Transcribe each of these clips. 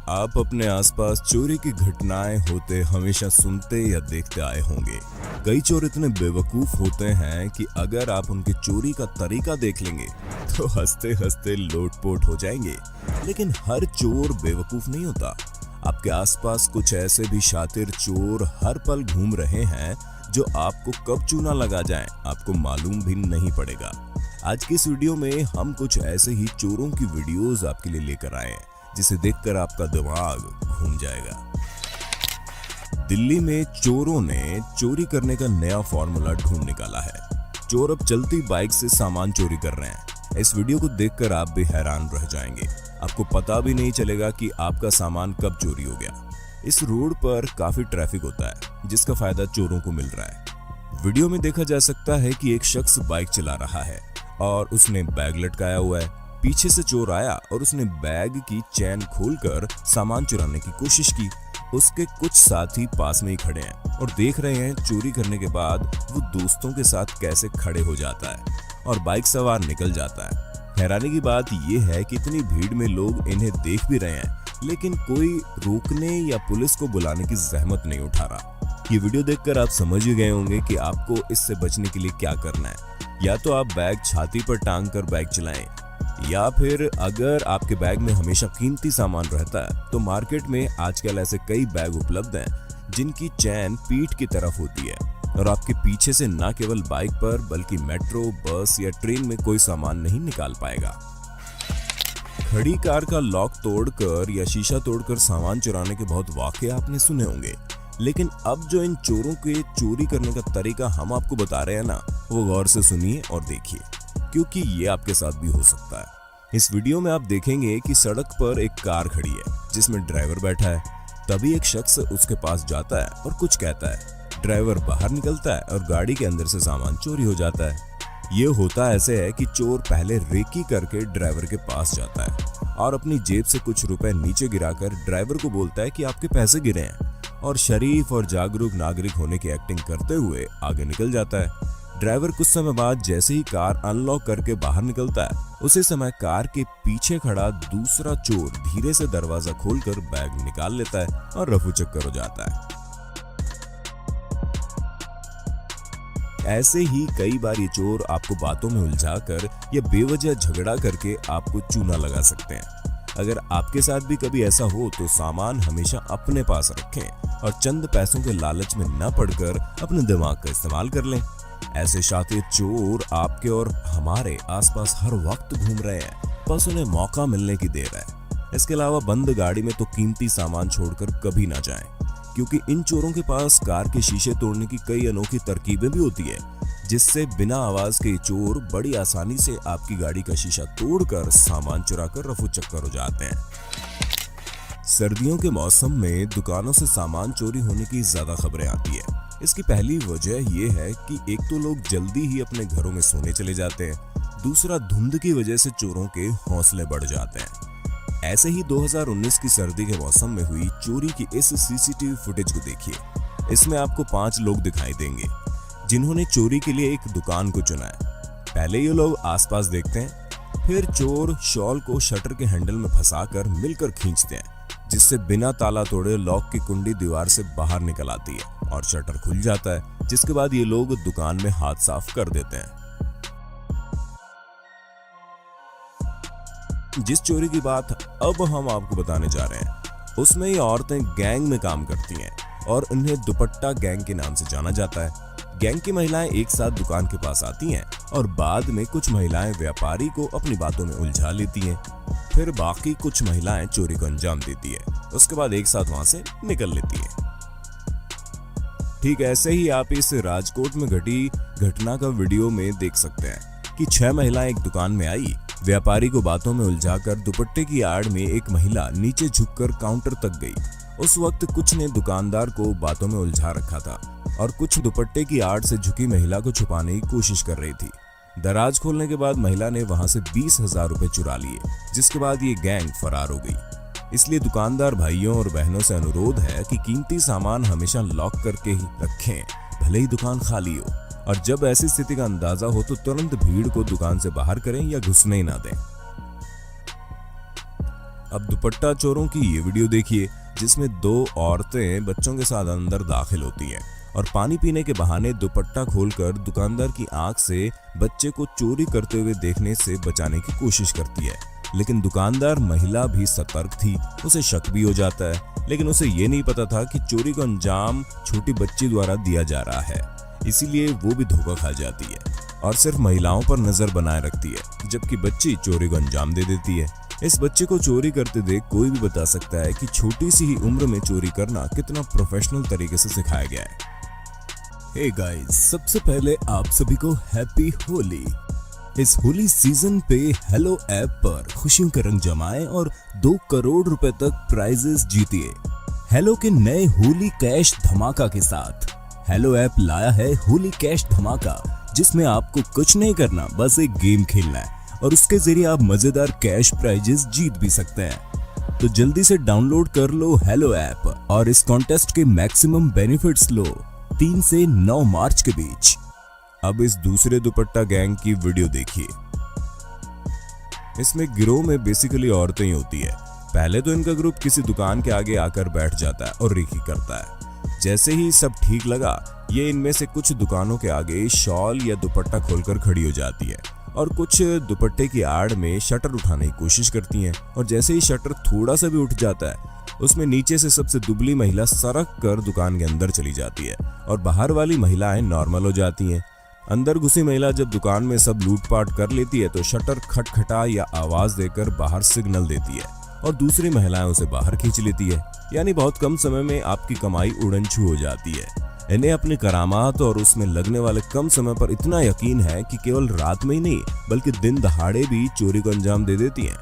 आप अपने आसपास चोरी की घटनाएं होते हमेशा सुनते या देखते आए होंगे। कई चोर इतने बेवकूफ होते हैं कि अगर आप उनके चोरी का तरीका देख लेंगे तो हंसते हंसते लोटपोट हो जाएंगे। लेकिन हर चोर बेवकूफ नहीं होता। आपके आसपास कुछ ऐसे भी शातिर चोर हर पल घूम रहे हैं जो आपको कब चूना लगा जाए आपको मालूम भी नहीं पड़ेगा। आज की इस वीडियो में हम कुछ ऐसे ही चोरों की वीडियोस आपके लिए लेकर आए हैं जिसे देखकर आपका दिमाग घूम जाएगा। दिल्ली में चोरों ने चोरी करने का नया फॉर्मूला ढूंढ निकाला है। चोर अब चलती बाइक से सामान चोरी कर रहे हैं। इस वीडियो को देखकर आप भी हैरान रह जाएंगे। आपको पता भी नहीं चलेगा कि आपका सामान कब चोरी हो गया। इस रोड पर काफी ट्रैफिक होता है जिसका फायदा चोरों को मिल रहा है। वीडियो में देखा जा सकता है कि एक शख्स बाइक चला रहा है और उसने बैग लटकाया हुआ है। पीछे से चोर आया और उसने बैग की चेन खोलकर सामान चुराने की कोशिश की। उसके कुछ साथी पास में ही खड़े हैं और देख रहे हैं चोरी करने के बाद वो दोस्तों के साथ कैसे खड़े हो जाता है और बाइक सवार निकल जाता है। हैरानी की बात यह है कि इतनी भीड़ में लोग इन्हें देख भी रहे हैं लेकिन कोई रोकने या पुलिस को बुलाने की जहमत नहीं उठा रहा। ये वीडियो देखकर आप समझ ही गए होंगे कि आपको इससे बचने के लिए क्या करना है। या तो आप बैग छाती पर टांग कर बाइक चलाएं, या फिर अगर आपके बैग में हमेशा कीमती सामान रहता है तो मार्केट में आजकल ऐसे कई बैग उपलब्ध हैं जिनकी चैन पीठ की तरफ होती है और आपके पीछे से न केवल बाइक पर बल्कि मेट्रो, बस या ट्रेन में कोई सामान नहीं निकाल पाएगा। खड़ी कार का लॉक तोड़कर या शीशा तोड़कर सामान चुराने के बहुत वाकये आपने सुने होंगे, लेकिन अब जो इन चोरों के चोरी करने का तरीका हम आपको बता रहे हैं ना, वो गौर से सुनिए और देखिए क्योंकि ये आपके साथ भी हो सकता है। इस वीडियो में आप देखेंगे कि सड़क पर एक कार खड़ी है जिसमें ड्राइवर बैठा है। तभी एक शख्स उसके पास जाता है और कुछ कहता है। ड्राइवर बाहर निकलता है और गाड़ी के अंदर से सामान चोरी हो जाता है। ये होता ऐसे है कि चोर पहले रेकी करके ड्राइवर के पास जाता है और अपनी जेब से कुछ रुपए नीचे गिराकर ड्राइवर को बोलता है कि आपके पैसे गिरे हैं, और शरीफ और जागरूक नागरिक होने की एक्टिंग करते हुए आगे निकल जाता है। ड्राइवर कुछ समय बाद जैसे ही कार अनलॉक करके बाहर निकलता है उसी समय कार के पीछे खड़ा दूसरा चोर धीरे से दरवाजा खोलकर बैग निकाल लेता है और रफू चक्कर हो जाता है। ऐसे ही कई बार ये चोर आपको बातों में उलझाकर या बेवजह झगड़ा करके आपको चूना लगा सकते हैं। अगर आपके साथ भी कभी ऐसा हो तो सामान हमेशा अपने पास रखें और चंद पैसों के लालच में न पड़कर अपने दिमाग का इस्तेमाल कर लें। ऐसे शातिर चोर आपके और हमारे आसपास हर वक्त घूम रहे हैं, बस उन्हें मौका मिलने की देर है। इसके अलावा बंद गाड़ी में तो कीमती सामान छोड़कर कभी ना जाएं, क्योंकि इन चोरों के पास कार के शीशे तोड़ने की कई अनोखी तरकीबें भी होती है, जिससे बिना आवाज के चोर बड़ी आसानी से आपकी गाड़ी का शीशा तोड़कर सामान चुराकर रफू चक्कर हो जाते हैं। सर्दियों के मौसम में दुकानों से सामान चोरी होने की ज्यादा खबरें आती है। इसकी पहली वजह यह है कि एक तो लोग जल्दी ही अपने घरों में सोने चले जाते हैं, दूसरा धुंध की वजह से चोरों के हौसले बढ़ जाते हैं। ऐसे ही 2019 की सर्दी के मौसम में हुई चोरी की इस सीसीटीवी फुटेज को देखिए। इसमें आपको 5 लोग दिखाई देंगे जिन्होंने चोरी के लिए एक दुकान को चुना है। पहले ये लोग आसपास देखते हैं, फिर चोर शॉल को शटर के हैंडल में फंसाकर मिलकर खींचते हैं, जिससे बिना ताला तोड़े लॉक की कुंडी दीवार से बाहर निकल आती है और शटर खुल जाता है, जिसके बाद ये लोग दुकान में हाथ साफ कर देते हैं। जिस चोरी की बात अब हम आपको बताने जा रहे हैं उसमें ये औरतें गैंग में काम करती हैं और उन्हें दुपट्टा गैंग के नाम से जाना जाता है। गैंग की महिलाएं एक साथ दुकान के पास आती हैं और बाद में कुछ महिलाएं व्यापारी को अपनी बातों में उलझा लेती हैं, फिर बाकी कुछ महिलाएं चोरी को अंजाम देती है, उसके बाद एक साथ वहां से निकल लेती है। ठीक ऐसे ही आप इस राजकोट में घटी घटना का वीडियो में देख सकते हैं कि 6 महिलाएं एक दुकान में आई। व्यापारी को बातों में उलझाकर दुपट्टे की आड़ में एक महिला नीचे झुककर काउंटर तक गई। उस वक्त कुछ ने दुकानदार को बातों में उलझा रखा था और कुछ दुपट्टे की आड़ से झुकी महिला को छुपाने की कोशिश कर रही थी। दराज खोलने के बाद महिला ने वहां से 20,000 रुपए चुरा लिए, जिसके बाद ये गैंग फरार हो गई। इसलिए दुकानदार भाइयों और बहनों से अनुरोध है कि कीमती सामान हमेशा लॉक करके ही रखें, भले ही दुकान खाली हो, और जब ऐसी स्थिति का अंदाजा हो तो तुरंत भीड़ को दुकान से बाहर करें या घुसने ही ना दें। अब दुपट्टा चोरों की ये वीडियो देखिए, जिसमें दो औरतें बच्चों के साथ अंदर दाखिल होती हैं और पानी पीने के बहाने दुपट्टा खोलकर दुकानदार की आंख से बच्चे को चोरी करते हुए देखने से बचाने की कोशिश करती है। लेकिन दुकानदार महिला भी सतर्क थी, उसे शक भी हो जाता है, लेकिन उसे ये नहीं पता था कि चोरी का अंजाम छोटी बच्ची द्वारा दिया जा रहा है, इसीलिए वो भी धोखा खा जाती है और सिर्फ महिलाओं पर नजर बनाए रखती है, जबकि बच्ची चोरी को अंजाम दे देती है। इस बच्चे को चोरी करते देख कोई भी बता सकता है कि छोटी सी ही उम्र में चोरी करना कितना प्रोफेशनल तरीके से सिखाया गया है। हे गाइस, सबसे पहले आप सभी को हैप्पी होली। इस होली सीजन पे हेलो ऐप पर खुशियों के रंग जमाएं और 2 करोड़ रुपए तक प्राइजेस जीतिए। हेलो के नए होली कैश धमाका के साथ हेलो ऐप लाया है होली कैश धमाका, जिसमें आपको कुछ नहीं करना, बस एक गेम खेलना है और उसके जरिए आप मजेदार कैश प्राइजेस जीत भी सकते हैं। तो जल्दी से डाउनलोड कर लो हेलो ऐप और इस कॉन्टेस्ट के मैक्सिमम बेनिफिट्स लो 3 से 9 मार्च के बीच। अब इस दूसरे दुपट्टा गैंग की वीडियो देखिए। इसमें गिरोह में बेसिकली औरतें ही होती है। पहले तो इनका ग्रुप किसी दुकान के आगे आकर बैठ जाता है और रेकी करता है। जैसे ही सब ठीक लगा, ये इनमें से कुछ दुकानों के आगे शॉल या दुपट्टा खोलकर खड़ी हो जाती है और कुछ दुपट्टे की आड़ में शटर उठाने की कोशिश करती हैं और जैसे ही शटर थोड़ा सा भी उठ जाता है, उसमें नीचे से सबसे दुबली महिला सरक कर दुकान के अंदर चली जाती है और बाहर वाली महिलाएं नॉर्मल हो जाती हैं। अंदर घुसी महिला जब दुकान में सब लूटपाट कर लेती है तो शटर खटखटा या आवाज देकर बाहर सिग्नल देती है और दूसरी महिलाएं उसे बाहर खींच लेती है। यानी बहुत कम समय में आपकी कमाई उड़नछू हो जाती है। इन्हें अपनी करामात और उसमें लगने वाले कम समय पर इतना यकीन है कि केवल रात में ही नहीं बल्कि दिन दहाड़े भी चोरी को अंजाम दे देती हैं।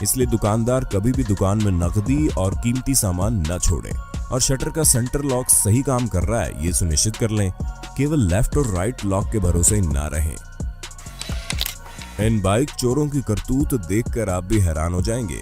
इसलिए दुकानदार कभी भी दुकान में नकदी और कीमती सामान न छोड़े और शटर का सेंटर लॉक सही काम कर रहा है ये सुनिश्चित कर लें। केवल लेफ्ट और राइट लॉक के भरोसे न रहें। इन बाइक चोरों की करतूत देखकर आप भी हैरान हो जाएंगे।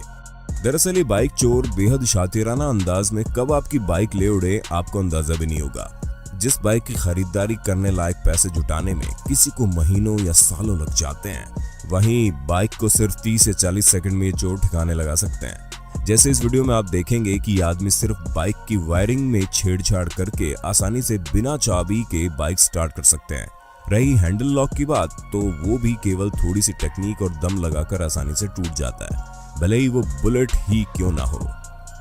दरअसल ये बाइक चोर बेहद शातिराना अंदाज में कब आपकी बाइक ले उड़े आपको अंदाजा भी नहीं होगा। जिस बाइक की खरीदारी करने लायक पैसे जुटाने में किसी को महीनों या सालों लग जाते हैं, वहीं बाइक को सिर्फ 30 से 40 सेकंड में ये चोर ठिकाने लगा सकते हैं। जैसे इस वीडियो में आप देखेंगे कि ये आदमी सिर्फ बाइक की वायरिंग में छेड़छाड़ करके आसानी से बिना चाबी के बाइक स्टार्ट कर सकते हैं। रही हैंडल लॉक की बात, तो वो भी केवल थोड़ी सी टेक्निक और दम लगाकर आसानी से टूट जाता है, भले ही वो बुलेट ही क्यों ना हो।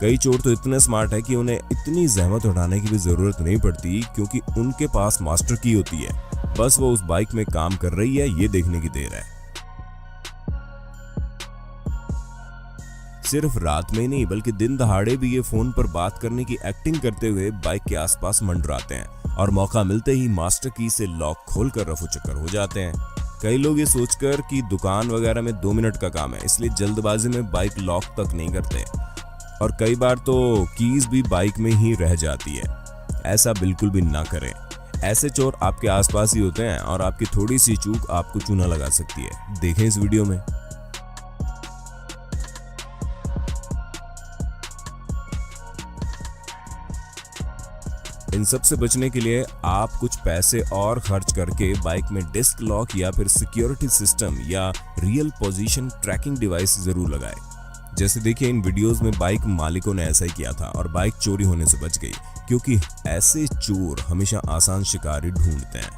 कई चोर तो इतने स्मार्ट है कि उन्हें इतनी जहमत उठाने की भी जरूरत नहीं पड़ती, क्योंकि उनके पास मास्टर की होती है। बस वो उस बाइक में काम कर रही है ये देखने की देर है। सिर्फ रात में नहीं बल्कि दिन दहाड़े भी ये फोन पर बात करने की एक्टिंग करते हुए बाइक के आसपास मंडराते हैं और मौका मिलते ही मास्टर की से लॉक खोलकर रफू चक्कर हो जाते हैं। कई लोग ये सोचकर कि दुकान वगैरह में 2 मिनट का काम है, इसलिए जल्दबाजी में बाइक लॉक तक नहीं करते और कई बार तो कीज भी बाइक में ही रह जाती है। ऐसा बिल्कुल भी ना करें। ऐसे चोर आपके आसपास ही होते हैं और आपकी थोड़ी सी चूक आपको चूना लगा सकती है। देखें इस वीडियो में। इन सब से बचने के लिए आप कुछ पैसे और खर्च करके बाइक में डिस्क लॉक या फिर सिक्योरिटी सिस्टम या रियल पोजीशन ट्रैकिंग डिवाइस जरूर लगाएं। जैसे देखिए इन वीडियोस में बाइक मालिकों ने ऐसा ही किया था और बाइक चोरी होने से बच गई, क्योंकि ऐसे चोर हमेशा आसान शिकारी ढूंढते हैं।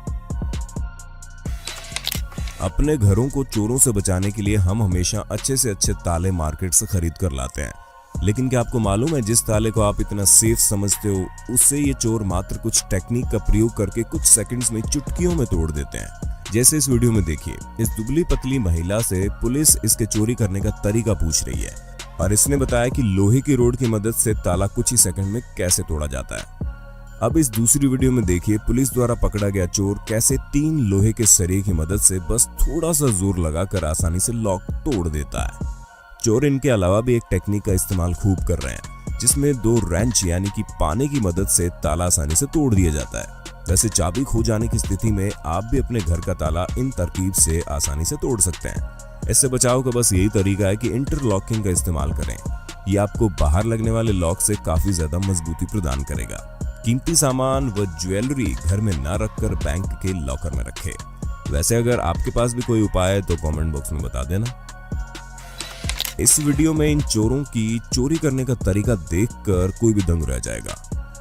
अपने घरों को चोरों से बचाने के लिए हम हमेशा अच्छे से अच्छे ताले मार्केट से खरीद कर लाते हैं, लेकिन क्या आपको मालूम है जिस ताले को आप इतना सेफ समझते हो, उससे ये चोर मात्र कुछ टेक्निक का प्रयोग करके कुछ सेकंड्स में चुटकियों में तोड़ देते हैं। जैसे इस वीडियो में देखिए, इस दुबली पतली महिला से पुलिस इसके चोरी करने का तरीका पूछ रही है और इसने बताया कि लोहे की रोड की मदद से ताला कुछ ही सेकंड में कैसे तोड़ा जाता है। अब इस दूसरी वीडियो में देखिए पुलिस द्वारा पकड़ा गया चोर कैसे 3 लोहे के सरिये की मदद से बस थोड़ा सा जोर लगाकर आसानी से लॉक तोड़ देता है। चोर इनके अलावा भी एक टेक्निक का इस्तेमाल खूब कर रहे हैं, जिसमें 2 रेंच यानी कि पाने की मदद से ताला आसानी से तोड़ दिया जाता है। वैसे चाबी खो जाने की स्थिति में आप भी अपने घर का ताला इन तरकीब से आसानी से तोड़ सकते हैं। इससे बचाव का बस यही तरीका है कि इंटरलॉकिंग का इस्तेमाल करें। ये आपको बाहर लगने वाले लॉक से काफी ज्यादा मजबूती प्रदान करेगा। कीमती सामान व ज्वेलरी घर में न रखकर बैंक के लॉकर में रखें। वैसे अगर आपके पास भी कोई उपाय है तो कमेंट बॉक्स में बता देना। इस वीडियो में इन चोरों की चोरी करने का तरीका देखकर कोई भी दंग रह जाएगा।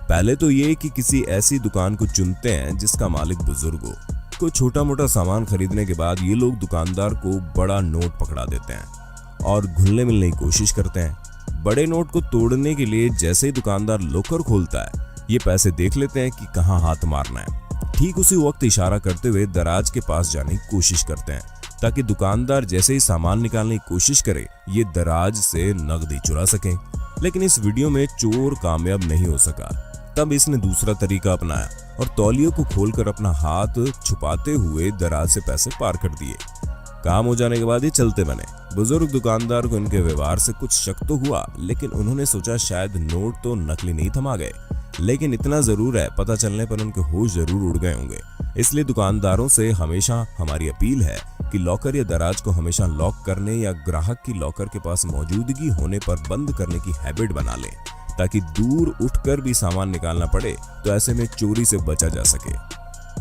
पहले तो ये कि किसी ऐसी दुकान को चुनते हैं जिसका मालिक बुजुर्ग हो। कोई छोटा मोटा सामान खरीदने के बाद ये लोग दुकानदार को बड़ा नोट पकड़ा देते हैं और घुलने मिलने की कोशिश करते हैं। बड़े नोट को तोड़ने के लिए जैसे ही दुकानदार लॉकर खोलता है, ये पैसे देख लेते हैं कि कहाँ हाथ मारना है। ठीक उसी वक्त इशारा करते हुए दराज के पास जाने की कोशिश करते हैं ताकि दुकानदार जैसे ही सामान निकालने की कोशिश करे, ये दराज से नकदी चुरा सके। लेकिन इस वीडियो में चोर कामयाब नहीं हो सका। तब इसने दूसरा तरीका अपनाया और तौलियों को खोलकर अपना हाथ छुपाते हुए दराज से पैसे पार कर दिए। काम हो जाने के बाद ये चलते बने। बुजुर्ग दुकानदार को इनके व्यवहार से कुछ शक तो हुआ, लेकिन उन्होंने सोचा शायद नोट तो नकली नहीं थमा गए। लेकिन इतना जरूर है, पता चलने पर उनके होश जरूर उड़ गए होंगे। इसलिए दुकानदारों से हमेशा हमारी अपील है कि लॉकर या दराज को हमेशा लॉक करने या ग्राहक की लॉकर के पास मौजूदगी होने पर बंद करने की हैबिट बना लें, ताकि दूर उठकर भी सामान निकालना पड़े तो ऐसे में चोरी से बचा जा सके।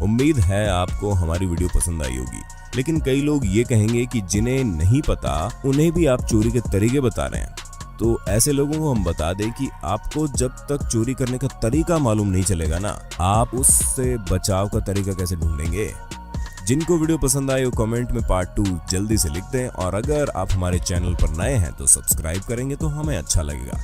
उम्मीद है आपको हमारी वीडियो पसंद आई होगी। लेकिन कई लोग ये कहेंगे कि जिन्हें नहीं पता उन्हें भी आप चोरी के तरीके बता रहे हैं। तो ऐसे लोगों को हम बता दें कि आपको जब तक चोरी करने का तरीका मालूम नहीं चलेगा ना, आप उससे बचाव का तरीका कैसे ढूंढेंगे। जिनको वीडियो पसंद आए वो कमेंट में पार्ट 2 जल्दी से लिख दें, और अगर आप हमारे चैनल पर नए हैं तो सब्सक्राइब करेंगे तो हमें अच्छा लगेगा।